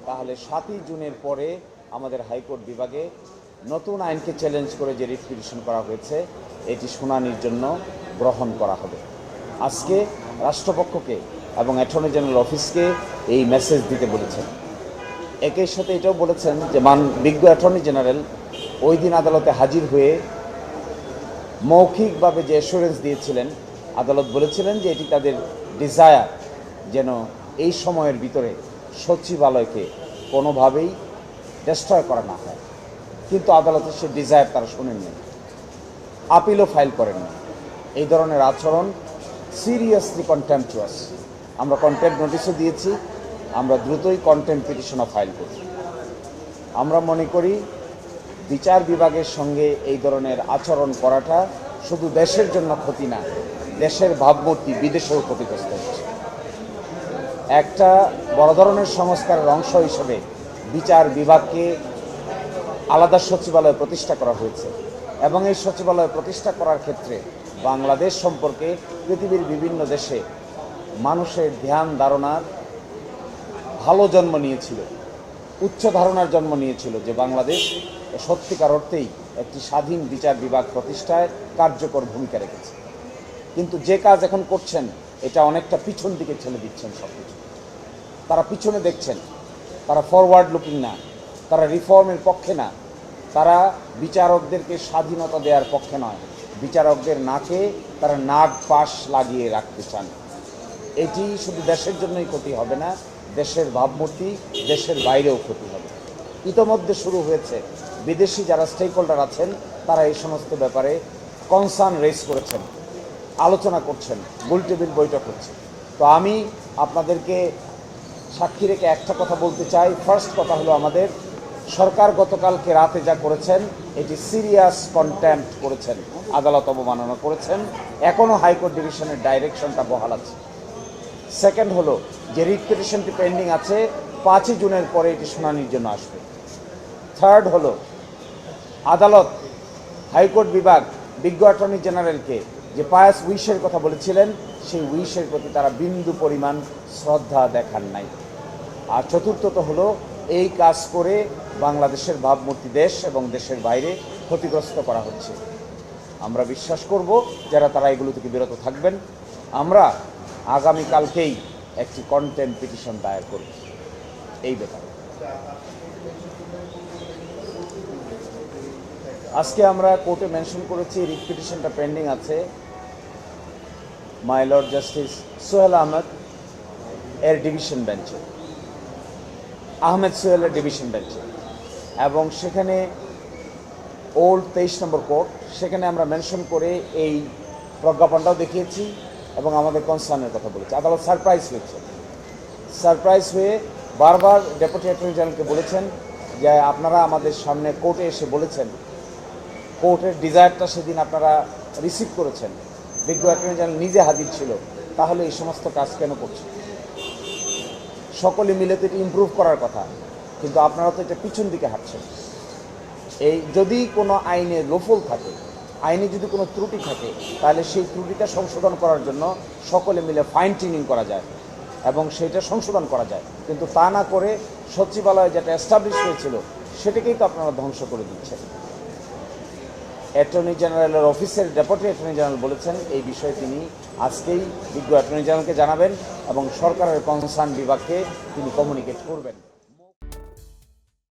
তাহলে 7ই জুনের পরে আমাদের হাইকোর্ট বিভাগে নতুন আইনকে চ্যালেঞ্জ করে যে রিট পিটিশন করা হয়েছে এটি শুনানির জন্য গ্রহণ করা হবে। আজকে রাষ্ট্রপক্ষকে এবং অ্যাটর্নি জেনারেল অফিসকে এই মেসেজ দিতে বলেছেন। একই সাথে এটাও বলেছেন যে বিজ্ঞ অ্যাটর্নি জেনারেল ওই দিন আদালতে হাজির হয়ে মৌখিকভাবে যে অ্যাসুরেন্স দিয়েছিলেন, আদালত বলেছিলেন যে এটি তাদের ডিজায়ার যেন এই সময়ের ভিতরে সচিবালয়কে কোনোভাবেই ডেস্ট্রয় করা না হয়। কিন্তু আদালতের সে ডিজায়ার তারা শোনেননি, আপিলও ফাইল করেননি। এই ধরনের আচরণ সিরিয়াসলি কন্টেম্পচুয়াস। আমরা কন্টেম্প নোটিশও দিয়েছি, আমরা দ্রুতই কন্টেম্প পিটিশনও ফাইল করি। আমরা মনে করি বিচার বিভাগের সঙ্গে এই ধরনের আচরণ করাটা শুধু দেশের জন্য ক্ষতি না, দেশের ভাবমূর্তি বিদেশেও ক্ষতিগ্রস্ত হচ্ছে। একটা বড় ধরনের সংস্কারের অংশ হিসেবে বিচার বিভাগকে আলাদা সচিবালয় প্রতিষ্ঠা করা হয়েছে এবং এই সচিবালয় প্রতিষ্ঠা করার ক্ষেত্রে বাংলাদেশ সম্পর্কে পৃথিবীর বিভিন্ন দেশে মানুষের ধ্যান ধারণার ভালো জন্ম নিয়েছিল, উচ্চ ধারণার জন্ম নিয়েছিল যে বাংলাদেশ সত্যিকার অর্থেই একটি স্বাধীন বিচার বিভাগ প্রতিষ্ঠায় কার্যকর ভূমিকা রেখেছে। কিন্তু যে কাজ এখন করছেন এটা অনেকটা পিছন দিকে ঠেলে দিচ্ছেন সব কিছু। তারা পিছনে দেখছেন, তারা ফরওয়ার্ড লুকিং না, তারা রিফর্মের পক্ষে না, তারা বিচারকদেরকে স্বাধীনতা দেওয়ার পক্ষে নয়, বিচারকদের নাকে তারা নাক পাশ লাগিয়ে রাখতে চান। এটি শুধু দেশের জন্যই ক্ষতি হবে না, দেশের ভাবমূর্তি দেশের বাইরেও ক্ষতি হবে। ইতোমধ্যে শুরু হয়েছে, বিদেশি যারা স্টেক হোল্ডার আছেন তারা এই সমস্ত ব্যাপারে কনসার্ন রেজ করেছেন, আলোচনা করছেন, গোলটেবিল বৈঠক হচ্ছে। তো আমি আপনাদেরকে সাক্ষী রেখে একটা কথা বলতে চাই। ফার্স্ট কথা হলো, আমাদের সরকার গতকালকে রাতে যা করেছেন এটি সিরিয়াস কন্টেম্প্ট করেছেন, আদালত অবমাননা করেছেন। এখনও হাইকোর্ট ডিভিশনের ডাইরেকশনটা বহাল আছে। সেকেন্ড হলো, যে রিট পিটিশনটি পেন্ডিং আছে 5ই জুনের পরে এটি শুনানির জন্য আসবে। থার্ড হলো, আদালত হাইকোর্ট বিভাগ বিজ্ঞ অ্যাটর্নি জেনারেলকে যে পায়াস উইশের কথা বলেছিলেন সেই উইশের প্রতি তারা বিন্দু পরিমাণ শ্রদ্ধা দেখান নাই। আর চতুর্থত হলো, এই কাজ করে বাংলাদেশের ভাবমূর্তি দেশ এবং দেশের বাইরে ক্ষতিগ্রস্ত করা হচ্ছে। আমরা বিশ্বাস করব যারা তারা এগুলো থেকে বিরত থাকবেন। আমরা আগামীকালকেই একটি কন্টেম্প পিটিশন দায়ের করব এই ব্যাপারে। আজকে আমরা কোর্টে মেনশন করেছি রিট পিটিশনটা পেন্ডিং আছে my lord justice Sohel Ahmed এর ডিভিশন বেঞ্চে, আহমেদ সোহেলের ডিভিশন বেঞ্চে, এবং সেখানে ওল্ড 23 নম্বর কোর্ট, সেখানে আমরা মেনশন করে এই প্রজ্ঞাপনটাও দেখিয়েছি এবং আমাদের কনসার্নের কথা বলেছি। আদালত সারপ্রাইজ হয়ে বারবার ডেপুটি অ্যাটর্নি জেনারেলকে বলেছেন যে আপনারা আমাদের সামনে কোর্টে এসে বলেছেন, কোর্টের ডিজায়ারটা সেদিন আপনারা রিসিভ করেছেন, বিজ্ঞ অ্যাটর্নি জেনারেল নিজে হাজির ছিল, তাহলে এই সমস্ত কাজ কেন করছেন? সকলে মিলে তো এটা ইমপ্রুভ করার কথা, কিন্তু আপনারা তো এটা পিছন দিকে হাঁটছেন। এই যদি কোনো আইনে লোফল থাকে, আইনে যদি কোনো ত্রুটি থাকে, তাহলে সেই ত্রুটিটা সংশোধন করার জন্য সকলে মিলে ফাইন টিউনিং করা যায় এবং সেটা সংশোধন করা যায়। কিন্তু তা না করে সচিবালয় যেটা এস্টাবলিশ হয়েছিল সেটাকেই তো আপনারা ধ্বংস করে দিচ্ছেন। অ্যাটর্নি জেনারেলের অফিসের ডেপুটি অ্যাটর্নি জেনারেল বলেছেন এই বিষয়ে তিনি আজকেই বিজ্ঞ অ্যাটর্নি জেনারেলকে জানাবেন এবং সরকারের কনসার্ন বিভাগকে তিনি কমিউনিকেট করবেন।